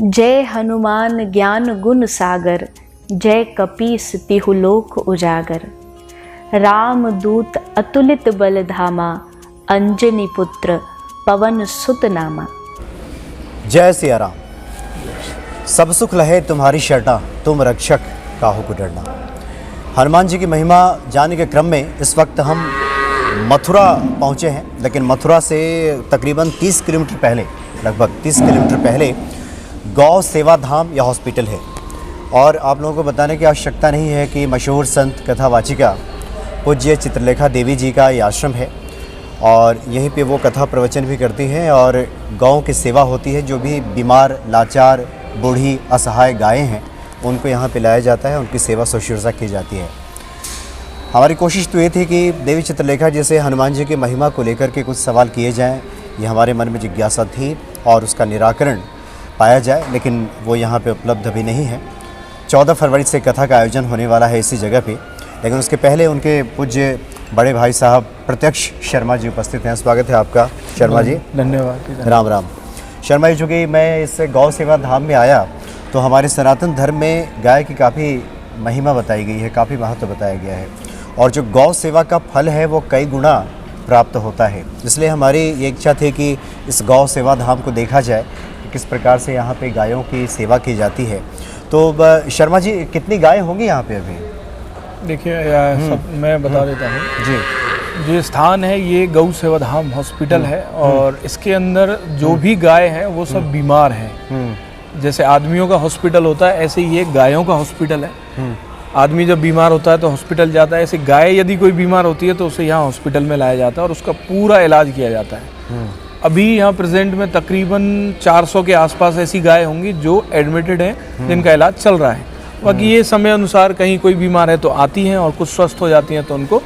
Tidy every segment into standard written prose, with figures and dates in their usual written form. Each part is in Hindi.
जय हनुमान ज्ञान गुण सागर, जय कपीस तिहु लोक उजागर। राम दूत अतुलित बल धामा, अंजनी पुत्र पवन सुत नामा। जय सिया राम। सब सुख लहे तुम्हारी शरणा, तुम रक्षक काहू को डरना। हनुमान जी की महिमा जानने के क्रम में इस वक्त हम मथुरा पहुँचे हैं, लेकिन मथुरा से तकरीबन 30 किलोमीटर पहले, लगभग 30 किलोमीटर पहले गौ सेवा धाम या हॉस्पिटल है। और आप लोगों को बताने की आवश्यकता नहीं है कि मशहूर संत कथावाचिका पूज्य चित्रलेखा देवी जी का ये आश्रम है और यहीं पे वो कथा प्रवचन भी करती हैं और गौओं की सेवा होती है। जो भी बीमार, लाचार, बूढ़ी, असहाय गायें हैं उनको यहाँ पे लाया जाता है, उनकी सेवा शुश्रूषा की जाती है। हमारी कोशिश तो ये थी कि देवी चित्रलेखा जी से हनुमान जी की महिमा को लेकर के कुछ सवाल किए जाएँ, ये हमारे मन में जिज्ञासा थी और उसका निराकरण पाया जाए, लेकिन वो यहाँ पे उपलब्ध अभी नहीं है। 14 फरवरी से कथा का आयोजन होने वाला है इसी जगह पे, लेकिन उसके पहले उनके पूज्य बड़े भाई साहब प्रत्यक्ष शर्मा जी उपस्थित हैं। स्वागत है आपका शर्मा जी। धन्यवाद। राम राम। शर्मा जी, चूँकि मैं इस गौ सेवा धाम में आया तो हमारे सनातन धर्म में गाय की काफ़ी महिमा बताई गई है, काफ़ी महत्व बताया गया है और जो गौ सेवा का फल है वो कई गुना प्राप्त होता है। इसलिए हमारी ये इच्छा थी कि इस गौ सेवा धाम को देखा जाए, किस प्रकार से यहाँ पे गायों की सेवा की जाती है। तो शर्मा जी, कितनी गायें होंगी यहाँ पे अभी? देखिए, सब मैं बता देता हूँ जी। जो स्थान है ये गौ सेवा धाम हॉस्पिटल है और इसके अंदर जो भी गाय हैं वो सब बीमार हैं। जैसे आदमियों का हॉस्पिटल होता है, ऐसे ही ये गायों का हॉस्पिटल है। आदमी जब बीमार होता है तो हॉस्पिटल जाता है, ऐसे गाय यदि कोई बीमार होती है तो उसे यहाँ हॉस्पिटल में लाया जाता है और उसका पूरा इलाज किया जाता है। अभी यहाँ प्रेजेंट में तकरीबन 400 के आसपास ऐसी गाय होंगी जो एडमिटेड हैं, जिनका इलाज चल रहा है। बाकी ये समय अनुसार कहीं कोई बीमार है तो आती हैं और कुछ स्वस्थ हो जाती हैं तो उनको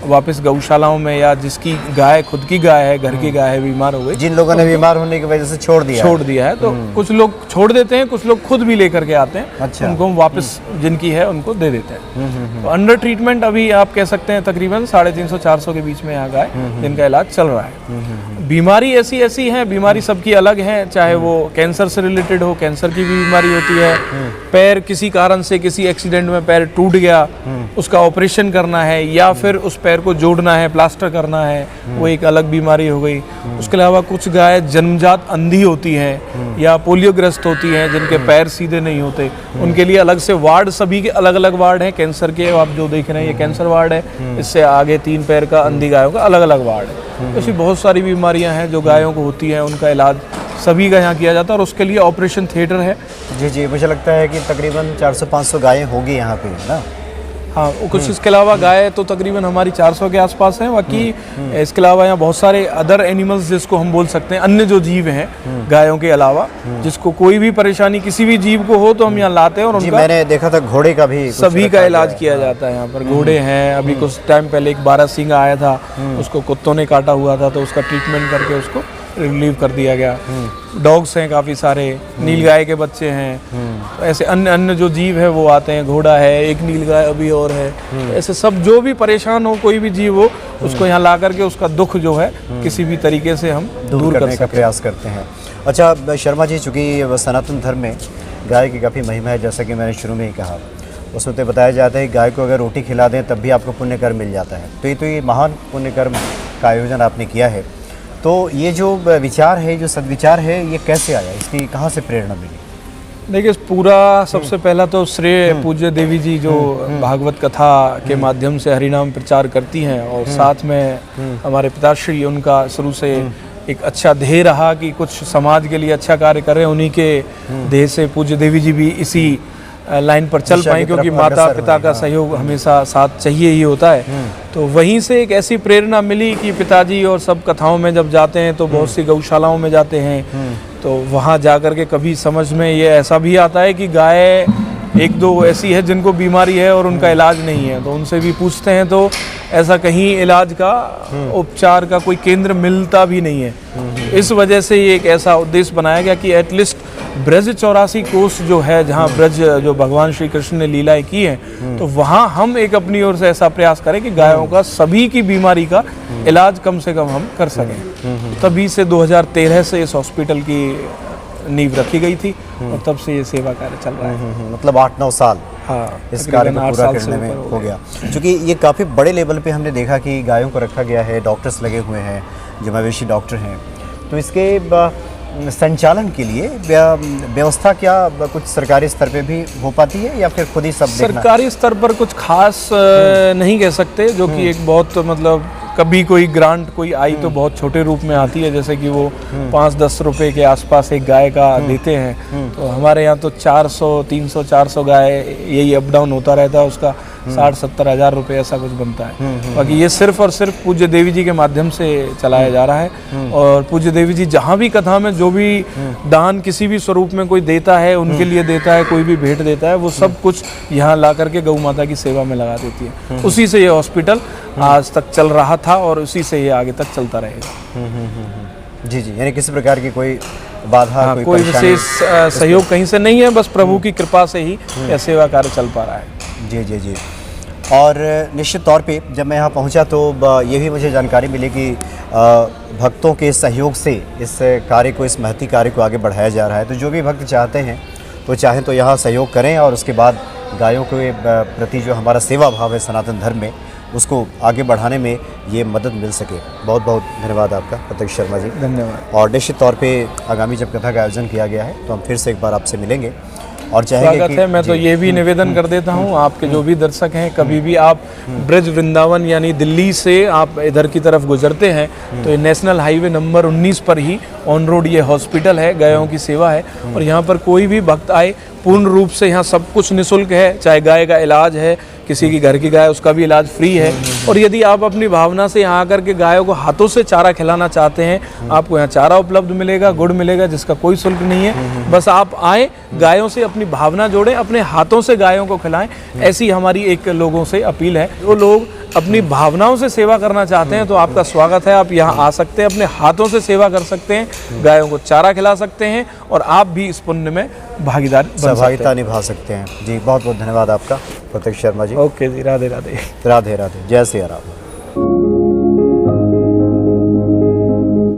वापस गौशालाओं में, या जिसकी गाय खुद की गाय है, घर की गाय है, बीमार हो गई, जिन लोगों ने बीमार होने की वजह से छोड़ दिया है तो कुछ लोग छोड़ देते हैं, कुछ लोग खुद भी लेकर के आते हैं। अच्छा। उनको हम वापस जिनकी है उनको दे देते हैं। तो अंडर ट्रीटमेंट अभी आप कह सकते हैं तकरीबन 350-400 के बीच में यहाँ गाय जिनका इलाज चल रहा है। बीमारी ऐसी है, बीमारी सबकी अलग है, चाहे वो कैंसर से रिलेटेड हो, कैंसर की भी बीमारी होती है। पैर किसी कारण से, किसी एक्सीडेंट में पैर टूट गया, उसका ऑपरेशन करना है या फिर उस पैर को जोड़ना है, प्लास्टर करना है, वो एक अलग बीमारी हो गई। उसके अलावा कुछ गाय जन्मजात अंधी होती हैं या पोलियोग्रस्त होती हैं, जिनके पैर सीधे नहीं होते, उनके लिए अलग से वार्ड, सभी के अलग अलग वार्ड हैं। कैंसर के आप जो देख रहे हैं ये कैंसर वार्ड है, इससे आगे 3 पैर का अंधी गायों का अलग अलग वार्ड है। ऐसी बहुत सारी बीमारियां हैं जो गायों को होती हैं, उनका इलाज सभी का यहाँ किया जाता है और उसके लिए ऑपरेशन थिएटर है। जी, मुझे लगता है कि तकरीबन 400-500 गायें होगी यहाँ पे ना। हाँ, कुछ इसके अलावा गाय तो तकरीबन हमारी 400 के आसपास हैं। बाकी इसके अलावा यहाँ बहुत सारे अदर एनिमल्स, जिसको हम बोल सकते हैं अन्य जो जीव हैं गायों के अलावा, जिसको कोई भी परेशानी किसी भी जीव को हो तो हम यहाँ लाते हैं और उनका, मैंने देखा था घोड़े का भी सभी का इलाज किया जाता है। यहाँ पर घोड़े हैं, अभी कुछ टाइम पहले एक बारहसिंगा आया था, उसको कुत्तों ने काटा हुआ था तो उसका ट्रीटमेंट करके उसको रिलीव कर दिया गया। डॉग्स हैं काफ़ी सारे, नील गाय के बच्चे हैं, तो ऐसे अन्य जो जीव है वो आते हैं। घोड़ा है, एक नील गाय अभी और है। ऐसे सब जो भी परेशान हो, कोई भी जीव हो, उसको यहाँ ला करके उसका दुख जो है किसी भी तरीके से हम दूर करने का प्रयास करते हैं। अच्छा शर्मा जी, चूँकि सनातन धर्म में गाय की काफ़ी महिमा है, जैसा कि मैंने शुरू में ही कहा, उसमें तो बताया जाता है कि गाय को अगर रोटी खिला दें तब भी आपको पुण्य कर्म मिल जाता है। तो ये महान पुण्य कर्म का आयोजन आपने किया है, तो ये जो विचार है, जो सद्विचार है, ये कैसे आया, इसकी कहाँ से प्रेरणा मिली? देखिए, पूरा सबसे पहला तो श्रेय पूज्य देवी जी जो भागवत कथा के माध्यम से हरिनाम प्रचार करती हैं और साथ में हमारे पिताश्री, उनका शुरू से एक अच्छा ध्येय रहा कि कुछ समाज के लिए अच्छा कार्य करें। उन्हीं के ध्येय से पूज्य देवी जी भी इसी लाइन पर चल पाए, क्योंकि माता पिता का सहयोग हमेशा साथ चाहिए ही होता है। तो वहीं से एक ऐसी प्रेरणा मिली कि पिताजी और सब कथाओं में जब जाते हैं तो बहुत सी गौशालाओं में जाते हैं, तो वहाँ जाकर के कभी समझ में ये ऐसा भी आता है कि गाय 1-2 ऐसी है जिनको बीमारी है और उनका इलाज नहीं है, तो उनसे भी पूछते हैं तो ऐसा कहीं इलाज का, उपचार का कोई केंद्र मिलता भी नहीं है। इस वजह से ये एक ऐसा उद्देश्य बनाया गया कि एटलीस्ट ब्रज 84 कोस जो है, जहाँ ब्रज जो भगवान श्री कृष्ण ने लीलाएं की हैं, तो वहाँ हम एक अपनी ओर से ऐसा प्रयास करें कि गायों का सभी की बीमारी का इलाज कम से कम हम कर सकें। तभी से 2013 से इस हॉस्पिटल की नींव रखी गई थी और तब से ये सेवा कार्य चल रहा है। मतलब 8-9 साल हाँ, इस कार्य को पूरा करने में हो गया, क्योंकि ये काफ़ी बड़े लेवल पे हमने देखा कि गायों को रखा गया है, डॉक्टर्स लगे हुए हैं जो मवेशी डॉक्टर हैं, तो इसके संचालन के लिए व्यवस्था क्या कुछ सरकारी स्तर पे भी हो पाती है या फिर खुद ही सब देखना? सरकारी स्तर पर कुछ खास नहीं कह सकते, जो कि एक बहुत मतलब कभी कोई ग्रांट कोई आई तो बहुत छोटे रूप में आती है, जैसे कि वो 5-10 रुपए के आसपास एक गाय का देते हैं। तो हमारे यहाँ तो 300-400 गाय यही अप डाउन होता रहता है, उसका 60-70 हज़ार रुपये ऐसा कुछ बनता है। बाकी ये सिर्फ और सिर्फ पूज्य देवी जी के माध्यम से चलाया जा रहा है। और पूज्य देवी जी जहाँ भी कथा में जो भी दान किसी भी स्वरूप में कोई देता है, उनके लिए देता है, कोई भी भेंट देता है, वो सब कुछ यहाँ ला करके गौ माता की सेवा में लगा देती है। उसी से ये हॉस्पिटल आज तक चल रहा था और उसी से ये आगे तक चलता रहेगा। जी जी, यानी किसी प्रकार की कोई बाधा, कोई विशेष सहयोग कहीं से नहीं है, बस प्रभु की कृपा से ही यह सेवा कार्य चल पा रहा है। जी जी जी। और निश्चित तौर पे जब मैं यहाँ पहुँचा तो ये भी मुझे जानकारी मिली कि भक्तों के सहयोग से इस कार्य को, इस महती कार्य को आगे बढ़ाया जा रहा है। तो जो भी भक्त चाहते हैं तो चाहें तो यहाँ सहयोग करें और उसके बाद गायों के प्रति जो हमारा सेवा भाव है सनातन धर्म में, उसको आगे बढ़ाने में ये मदद मिल सके। बहुत बहुत धन्यवाद आपका प्रत्यक्ष शर्मा जी। धन्यवाद। और निश्चित तौर पे आगामी जब कथा का आयोजन किया गया है तो हम फिर से एक बार आपसे मिलेंगे और चाहेंगे स्वागत है। मैं तो ये भी निवेदन कर देता हूँ, आपके जो भी दर्शक हैं, कभी भी आप ब्रज वृंदावन यानी दिल्ली से आप इधर की तरफ गुजरते हैं तो ये नेशनल हाईवे नंबर 19 पर ही ऑन रोड ये हॉस्पिटल है, गायों की सेवा है। और यहाँ पर कोई भी भक्त आए, पूर्ण रूप से यहाँ सब कुछ निःशुल्क है। चाहे गाय का इलाज है, किसी की घर की गाय, उसका भी इलाज फ्री है। और यदि आप अपनी भावना से यहाँ आकर के गायों को हाथों से चारा खिलाना चाहते हैं, आपको यहाँ चारा उपलब्ध मिलेगा, गुड़ मिलेगा, जिसका कोई शुल्क नहीं है। बस आप आए, गायों से अपनी भावना जोड़ें, अपने हाथों से गायों को खिलाएं। ऐसी हमारी एक लोगों से अपील है। जो लोग अपनी भावनाओं से सेवा करना चाहते हैं तो आपका स्वागत है, आप यहाँ आ सकते हैं, अपने हाथों से सेवा कर सकते हैं, गायों को चारा खिला सकते हैं और आप भी इस पुण्य में सहभागिता निभा सकते हैं। जी, बहुत बहुत धन्यवाद आपका प्रत्यक्ष शर्मा जी। ओके जी, राधे राधे। राधे राधे, जय सिया राम।